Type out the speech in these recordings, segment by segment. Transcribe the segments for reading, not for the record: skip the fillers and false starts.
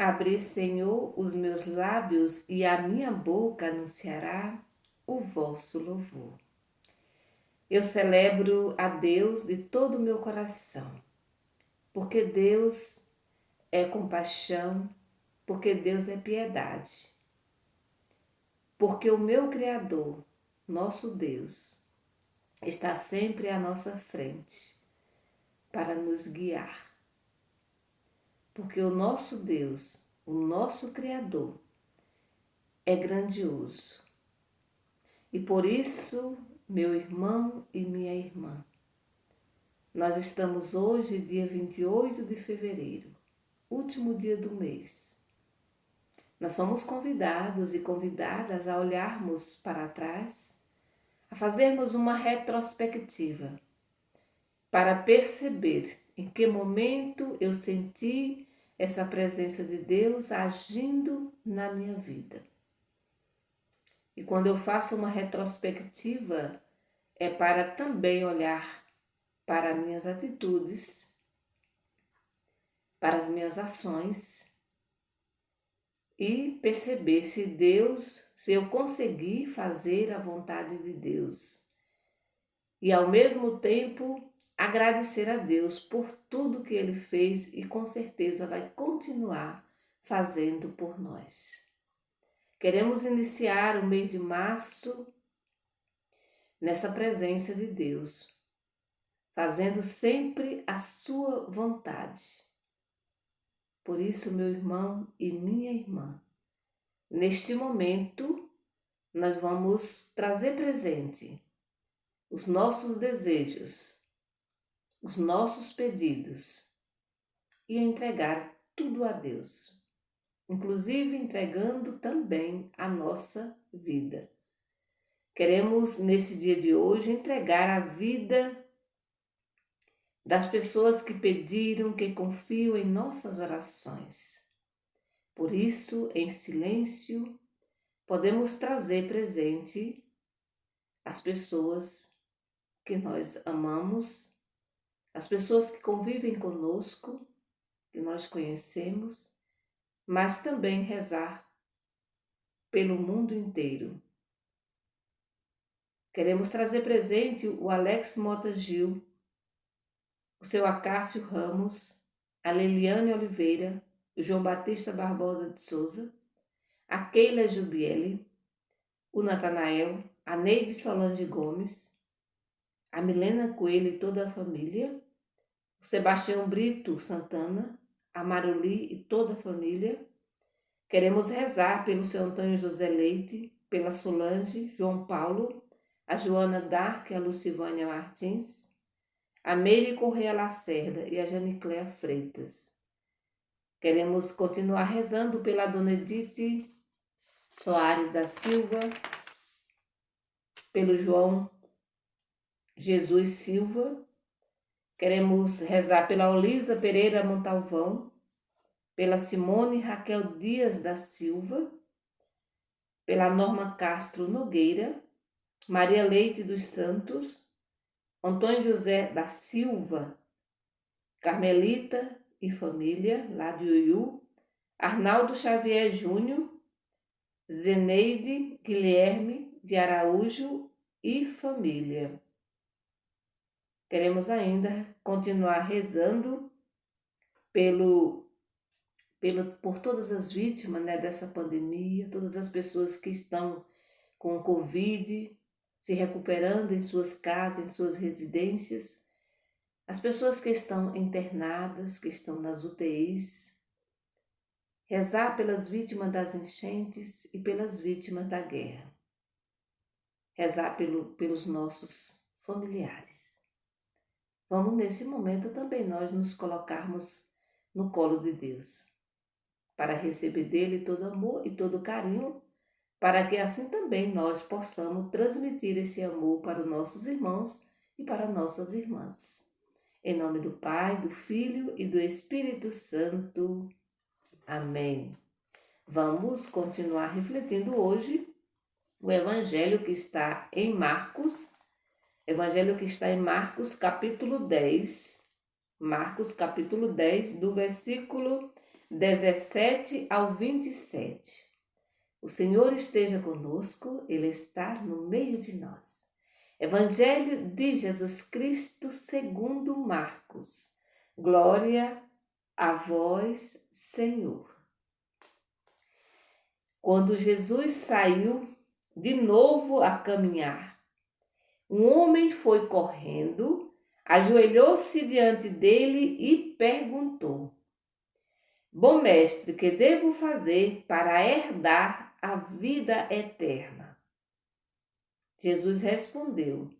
Abre, Senhor, os meus lábios e a minha boca anunciará o vosso louvor. Eu celebro a Deus de todo o meu coração, porque Deus é compaixão, porque Deus é piedade, porque o meu Criador, nosso Deus, está sempre à nossa frente para nos guiar. Porque o nosso Deus, o nosso Criador, é grandioso. E por isso, meu irmão e minha irmã, nós estamos hoje, dia 28 de fevereiro, último dia do mês. Nós somos convidados e convidadas a olharmos para trás, a fazermos uma retrospectiva, para perceber em que momento eu senti essa presença de Deus agindo na minha vida. E quando eu faço uma retrospectiva, é para também olhar para minhas atitudes, para as minhas ações e perceber se eu conseguir fazer a vontade de Deus. E ao mesmo tempo agradecer a Deus por tudo que Ele fez e com certeza vai continuar fazendo por nós. Queremos iniciar o mês de março nessa presença de Deus, fazendo sempre a sua vontade. Por isso, meu irmão e minha irmã, neste momento, nós vamos trazer presente os nossos desejos, os nossos pedidos e entregar tudo a Deus, inclusive entregando também a nossa vida. Queremos, nesse dia de hoje, entregar a vida das pessoas que pediram, que confiam em nossas orações. Por isso, em silêncio, podemos trazer presente as pessoas que nós amamos, as pessoas que convivem conosco, que nós conhecemos, mas também rezar pelo mundo inteiro. Queremos trazer presente o Alex Mota Gil, o seu Acácio Ramos, a Leliane Oliveira, o João Batista Barbosa de Souza, a Keila Jubiele, o Natanael, a Neide Solange Gomes, a Milena Coelho e toda a família, o Sebastião Brito Santana, a Maruli e toda a família. Queremos rezar pelo seu Antônio José Leite, pela Solange, João Paulo, a Joana Dark, a Lucivânia Martins, a Meire Correia Lacerda e a Janicléa Freitas. Queremos continuar rezando pela Dona Edith Soares da Silva, pelo João Jesus Silva. Queremos rezar pela Olisa Pereira Montalvão, pela Simone Raquel Dias da Silva, pela Norma Castro Nogueira, Maria Leite dos Santos, Antônio José da Silva, Carmelita e família, lá de Uiú, Arnaldo Xavier Júnior, Zeneide Guilherme de Araújo e família. Queremos ainda continuar rezando por todas as vítimas, dessa pandemia, todas as pessoas que estão com Covid, se recuperando em suas casas, em suas residências, as pessoas que estão internadas, que estão nas UTIs, rezar pelas vítimas das enchentes e pelas vítimas da guerra, rezar pelos nossos familiares. Vamos nesse momento também nós nos colocarmos no colo de Deus, para receber dele todo amor e todo carinho, para que assim também nós possamos transmitir esse amor para os nossos irmãos e para nossas irmãs. Em nome do Pai, do Filho e do Espírito Santo. Amém. Vamos continuar refletindo hoje o Evangelho que está em Marcos, capítulo 10. Marcos, capítulo 10, do versículo 17 ao 27. O Senhor esteja conosco, Ele está no meio de nós. Evangelho de Jesus Cristo segundo Marcos. Glória a vós, Senhor. Quando Jesus saiu de novo a caminhar, um homem foi correndo, ajoelhou-se diante dele e perguntou: Bom mestre, que devo fazer para herdar a vida eterna? Jesus respondeu: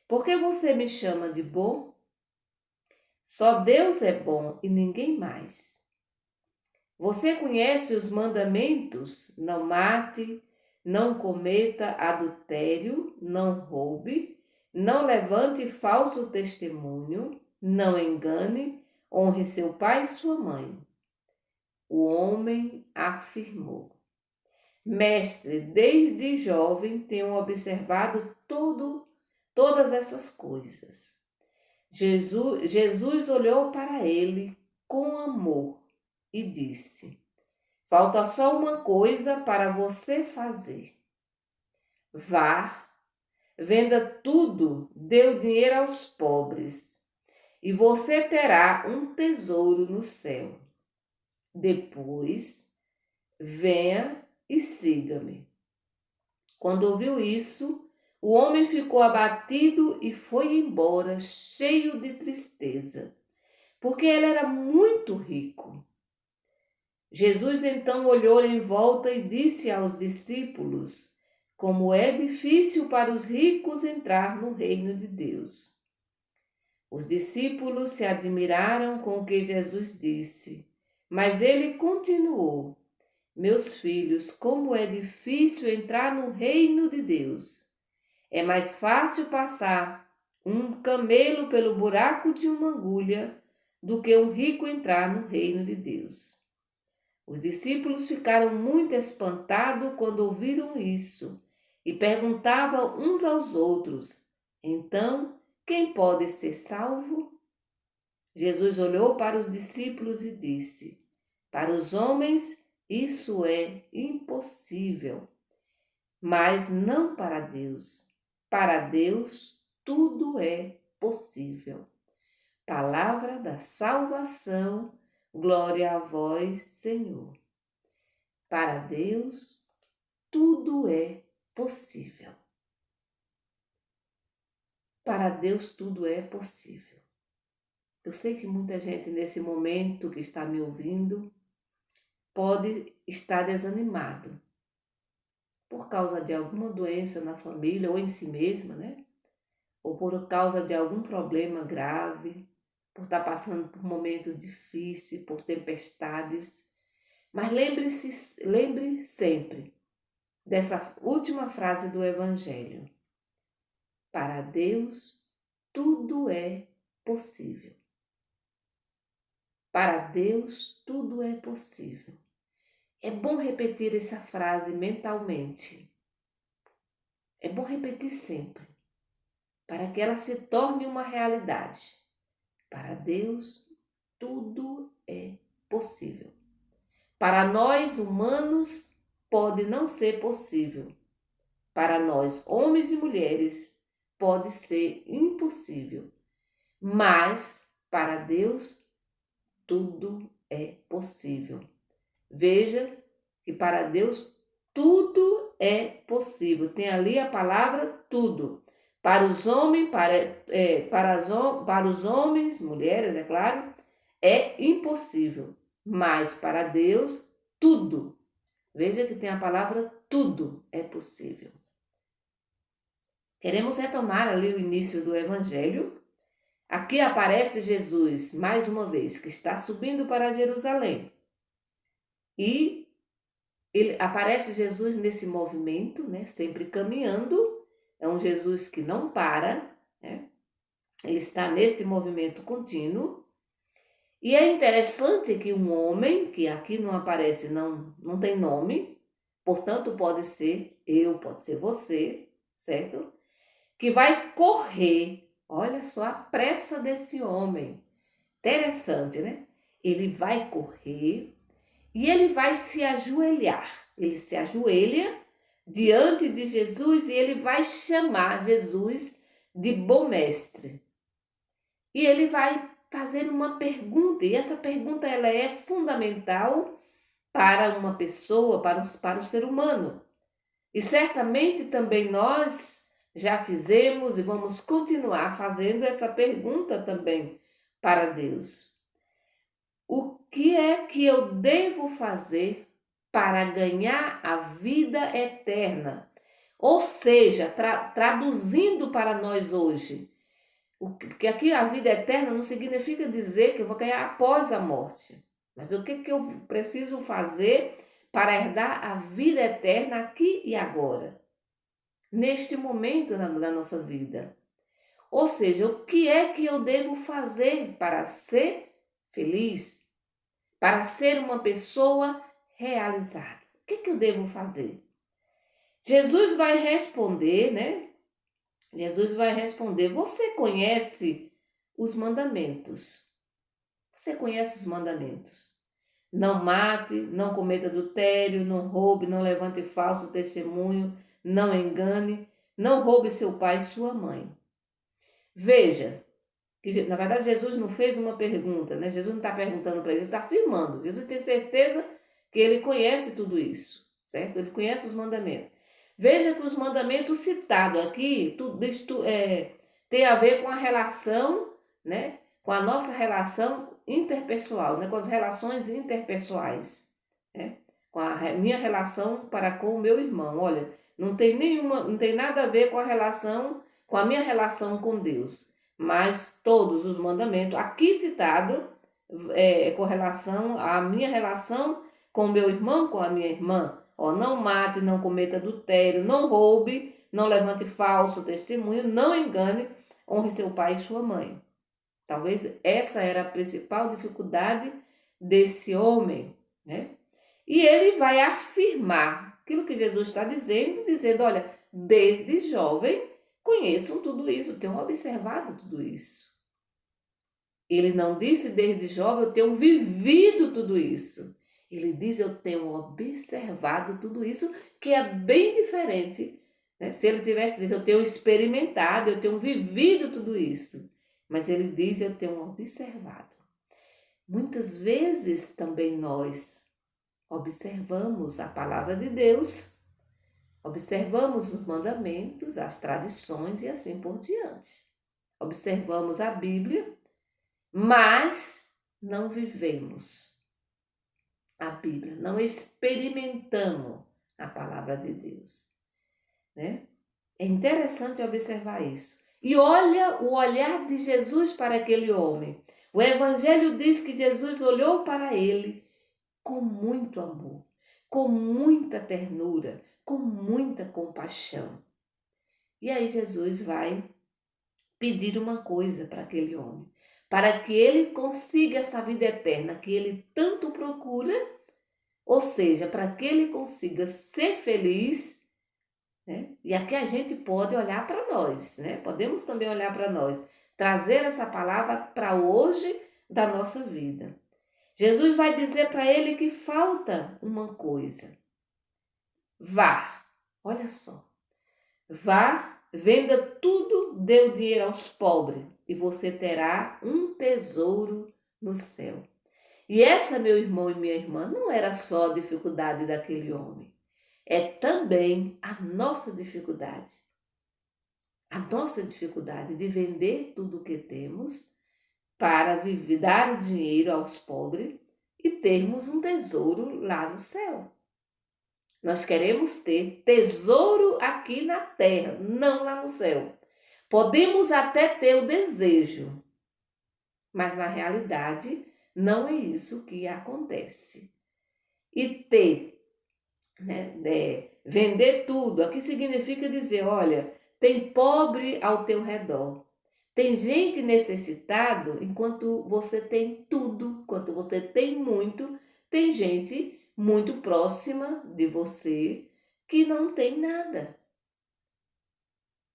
Por que você me chama de bom? Só Deus é bom e ninguém mais. Você conhece os mandamentos? Não mate, não cometa adultério, não roube, não levante falso testemunho, não engane, honre seu pai e sua mãe. O homem afirmou: Mestre, desde jovem tenho observado todas essas coisas. Jesus olhou para ele com amor e disse: Falta só uma coisa para você fazer. Vá, venda tudo, dê o dinheiro aos pobres, e você terá um tesouro no céu. Depois, venha e siga-me. Quando ouviu isso, o homem ficou abatido e foi embora, cheio de tristeza, porque ele era muito rico. Jesus então olhou em volta e disse aos discípulos: Como é difícil para os ricos entrar no reino de Deus. Os discípulos se admiraram com o que Jesus disse, mas ele continuou: Meus filhos, como é difícil entrar no reino de Deus. É mais fácil passar um camelo pelo buraco de uma agulha do que um rico entrar no reino de Deus. Os discípulos ficaram muito espantados quando ouviram isso e perguntavam uns aos outros: Então, quem pode ser salvo? Jesus olhou para os discípulos e disse: Para os homens isso é impossível, mas não para Deus. Para Deus tudo é possível. Palavra da salvação, glória a vós, Senhor. Para Deus tudo é possível. Para Deus tudo é possível. Eu sei que muita gente nesse momento que está me ouvindo pode estar desanimado por causa de alguma doença na família ou em si mesma, né? Ou por causa de algum problema grave, por estar passando por momentos difíceis, por tempestades. Mas lembre sempre dessa última frase do Evangelho. Para Deus tudo é possível. Para Deus tudo é possível. É bom repetir essa frase mentalmente. É bom repetir sempre, para que ela se torne uma realidade. Para Deus, tudo é possível. Para nós, humanos, pode não ser possível. Para nós, homens e mulheres, pode ser impossível. Mas, para Deus, tudo é possível. Veja que para Deus tudo é possível. Tem ali a palavra tudo. Para os homens, para os homens, mulheres, é claro, é impossível. Mas para Deus, tudo. Veja que tem a palavra tudo é possível. Queremos retomar ali o início do Evangelho. Aqui aparece Jesus, mais uma vez, que está subindo para Jerusalém. E aparece Jesus nesse movimento, né? Sempre caminhando. É um Jesus que não para, né? Ele está nesse movimento contínuo. E é interessante que um homem, que aqui não aparece, não tem nome, portanto pode ser eu, pode ser você, certo? Que vai correr. Olha só a pressa desse homem. Interessante, né? Ele vai correr e ele vai se ajoelhar. Ele se ajoelha diante de Jesus e ele vai chamar Jesus de bom mestre. E ele vai fazer uma pergunta, e essa pergunta ela é fundamental para uma pessoa, para o ser humano. E certamente também nós já fizemos e vamos continuar fazendo essa pergunta também para Deus. O que é que eu devo fazer para ganhar a vida eterna? Ou seja, traduzindo para nós hoje, porque aqui a vida eterna não significa dizer que eu vou ganhar após a morte, mas o que eu preciso fazer para herdar a vida eterna aqui e agora, neste momento da nossa vida. Ou seja, o que é que eu devo fazer para ser feliz, para ser uma pessoa realizada? O que eu devo fazer? Jesus vai responder, né? Jesus vai responder: você conhece os mandamentos? Você conhece os mandamentos? Não mate, não cometa adultério, não roube, não levante falso testemunho, não engane, não roube seu pai e sua mãe. Veja, que na verdade Jesus não fez uma pergunta, né? Jesus não está perguntando para ele está afirmando. Jesus tem certeza que ele conhece tudo isso, certo? Ele conhece os mandamentos. Veja que os mandamentos citados aqui tem a ver com a relação, né? Com a nossa relação interpessoal, né? Com as relações interpessoais, né? Com a minha relação para com o meu irmão. Olha, não tem nada a ver com com a minha relação com Deus, mas todos os mandamentos aqui citado com relação à minha relação com o meu irmão, com a minha irmã. Ó, não mate, não cometa adultério, não roube, não levante falso testemunho, não engane, honre seu pai e sua mãe. Talvez essa era a principal dificuldade desse homem, né? E ele vai afirmar aquilo que Jesus está dizendo, olha, desde jovem conheço tudo isso, tenho observado tudo isso. Ele não disse desde jovem, eu tenho vivido tudo isso. Ele diz, eu tenho observado tudo isso, que é bem diferente, né? Se ele tivesse dito, eu tenho experimentado, eu tenho vivido tudo isso. Mas ele diz, eu tenho observado. Muitas vezes também nós observamos a palavra de Deus, observamos os mandamentos, as tradições e assim por diante. Observamos a Bíblia, mas não vivemos a Bíblia, não experimentamos a palavra de Deus, né? É interessante observar isso. E olha o olhar de Jesus para aquele homem. O Evangelho diz que Jesus olhou para ele com muito amor, com muita ternura, com muita compaixão. E aí Jesus vai pedir uma coisa para aquele homem, para que ele consiga essa vida eterna que ele tanto procura, ou seja, para que ele consiga ser feliz, né? E aqui a gente pode olhar para nós, né? Podemos também olhar para nós, trazer essa palavra para hoje da nossa vida. Jesus vai dizer para ele que falta uma coisa. Vá, olha só, vá, venda tudo, dê o dinheiro aos pobres e você terá um tesouro no céu. E essa, meu irmão e minha irmã, não era só a dificuldade daquele homem, é também a nossa dificuldade. A nossa dificuldade de vender tudo o que temos para viver, dar o dinheiro aos pobres e termos um tesouro lá no céu. Nós queremos ter tesouro aqui na terra, não lá no céu. Podemos até ter o desejo, mas na realidade não é isso que acontece. E ter, né, vender tudo, aqui significa dizer, olha, tem pobre ao teu redor. Tem gente necessitado enquanto você tem tudo, enquanto você tem muito, tem gente muito próxima de você que não tem nada,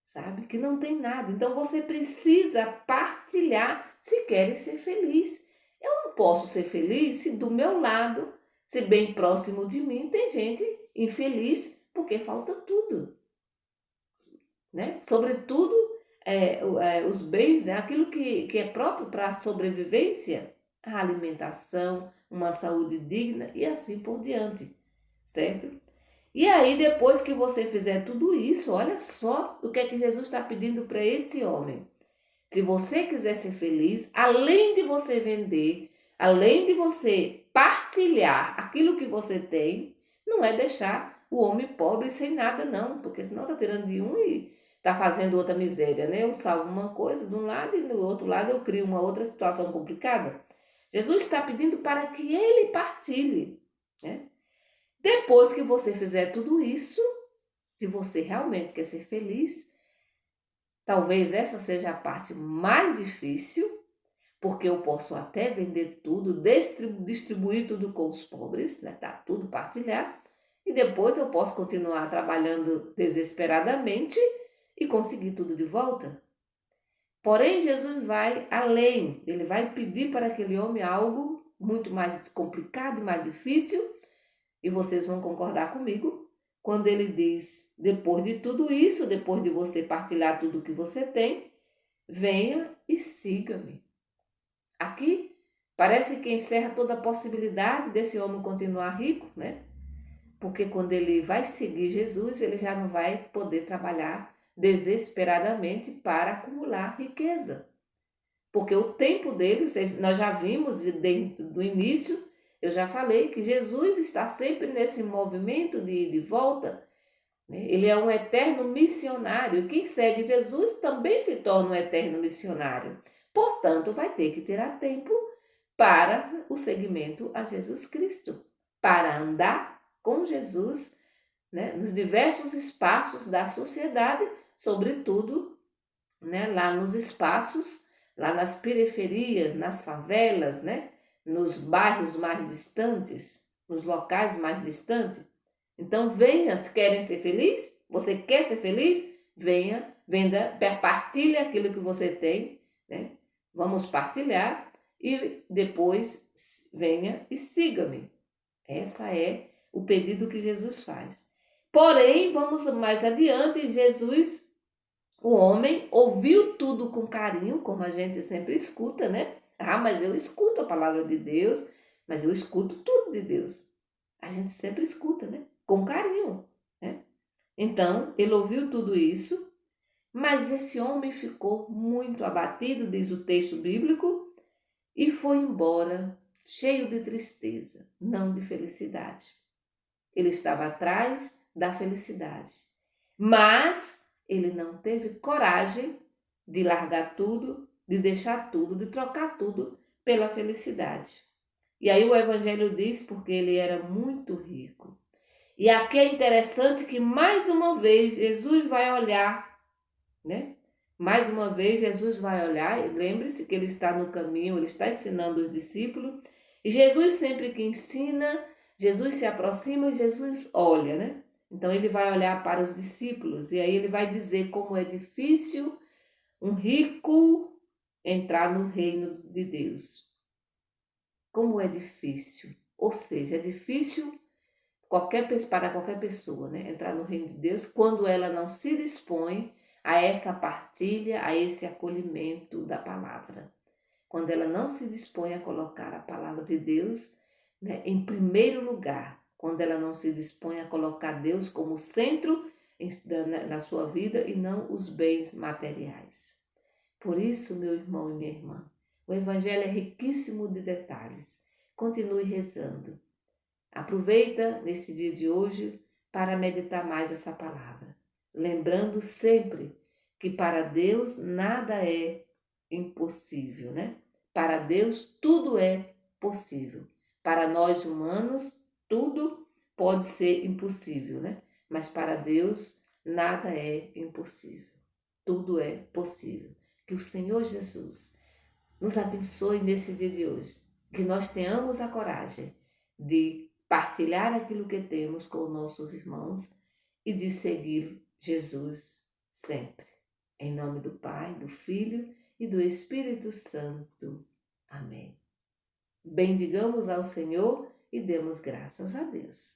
sabe? Que não tem nada. Então você precisa partilhar se quer ser feliz. Eu não posso ser feliz se do meu lado Se bem próximo de mim tem gente infeliz porque falta tudo, né? Sobretudo os bens, né? Aquilo que é próprio para a sobrevivência, a alimentação, uma saúde digna e assim por diante, certo? E aí, depois que você fizer tudo isso, olha só o que é que Jesus está pedindo para esse homem. Se você quiser ser feliz, além de você vender, além de você partilhar aquilo que você tem, não é deixar o homem pobre sem nada, não, porque senão está tirando de um e está fazendo outra miséria, né? Eu salvo uma coisa de um lado e do outro lado eu crio uma outra situação complicada. Jesus está pedindo para que ele partilhe, né? Depois que você fizer tudo isso, se você realmente quer ser feliz, talvez essa seja a parte mais difícil, porque eu posso até vender tudo, distribuir tudo com os pobres, né? Tá tudo partilhar, e depois eu posso continuar trabalhando desesperadamente e conseguir tudo de volta. Porém, Jesus vai além, ele vai pedir para aquele homem algo muito mais complicado e mais difícil, e vocês vão concordar comigo quando ele diz: depois de tudo isso, depois de você partilhar tudo o que você tem, venha e siga-me. Aqui parece que encerra toda a possibilidade desse homem continuar rico, né? Porque quando ele vai seguir Jesus, ele já não vai poder trabalhar desesperadamente para acumular riqueza. Porque o tempo dele, nós já vimos desde o início, eu já falei que Jesus está sempre nesse movimento de ida e volta, né? Ele é um eterno missionário. Quem segue Jesus também se torna um eterno missionário. Portanto, vai ter que tirar tempo para o seguimento a Jesus Cristo, para andar com Jesus, né, nos diversos espaços da sociedade, sobretudo, né, lá nos espaços, lá nas periferias, nas favelas, né, nos bairros mais distantes, nos locais mais distantes. Então venha, se querem ser felizes, você quer ser feliz? Venha, venda, partilhe aquilo que você tem, né? Vamos partilhar e depois venha e siga-me. Essa é o pedido que Jesus faz. Porém, vamos mais adiante, Jesus, o homem, ouviu tudo com carinho, como a gente sempre escuta, né? Ah, mas eu escuto a palavra de Deus, mas eu escuto tudo de Deus. A gente sempre escuta, né? Com carinho, né? Então, ele ouviu tudo isso, mas esse homem ficou muito abatido, diz o texto bíblico, e foi embora cheio de tristeza, não de felicidade. Ele estava atrás da felicidade, mas ele não teve coragem de largar tudo, de deixar tudo, de trocar tudo pela felicidade. E aí o evangelho diz porque ele era muito rico. E aqui é interessante que mais uma vez Jesus vai olhar, né? Mais uma vez Jesus vai olhar, e lembre-se que ele está no caminho, ele está ensinando os discípulos, e Jesus sempre que ensina, Jesus se aproxima e Jesus olha, né? Então ele vai olhar para os discípulos e aí ele vai dizer como é difícil um rico entrar no reino de Deus. Como é difícil, ou seja, é difícil para qualquer pessoa, né? Entrar no reino de Deus quando ela não se dispõe a essa partilha, a esse acolhimento da palavra. Quando ela não se dispõe a colocar a palavra de Deus, né, em primeiro lugar, quando ela não se dispõe a colocar Deus como centro na sua vida e não os bens materiais. Por isso, meu irmão e minha irmã, o Evangelho é riquíssimo de detalhes. Continue rezando. Aproveita nesse dia de hoje para meditar mais essa palavra, lembrando sempre que para Deus nada é impossível, né? Para Deus tudo é possível. Para nós humanos tudo pode ser impossível, né? Mas para Deus nada é impossível. Tudo é possível. Que o Senhor Jesus nos abençoe nesse dia de hoje. Que nós tenhamos a coragem de partilhar aquilo que temos com nossos irmãos e de seguir Jesus sempre. Em nome do Pai, do Filho e do Espírito Santo. Amém. Bendigamos ao Senhor e demos graças a Deus.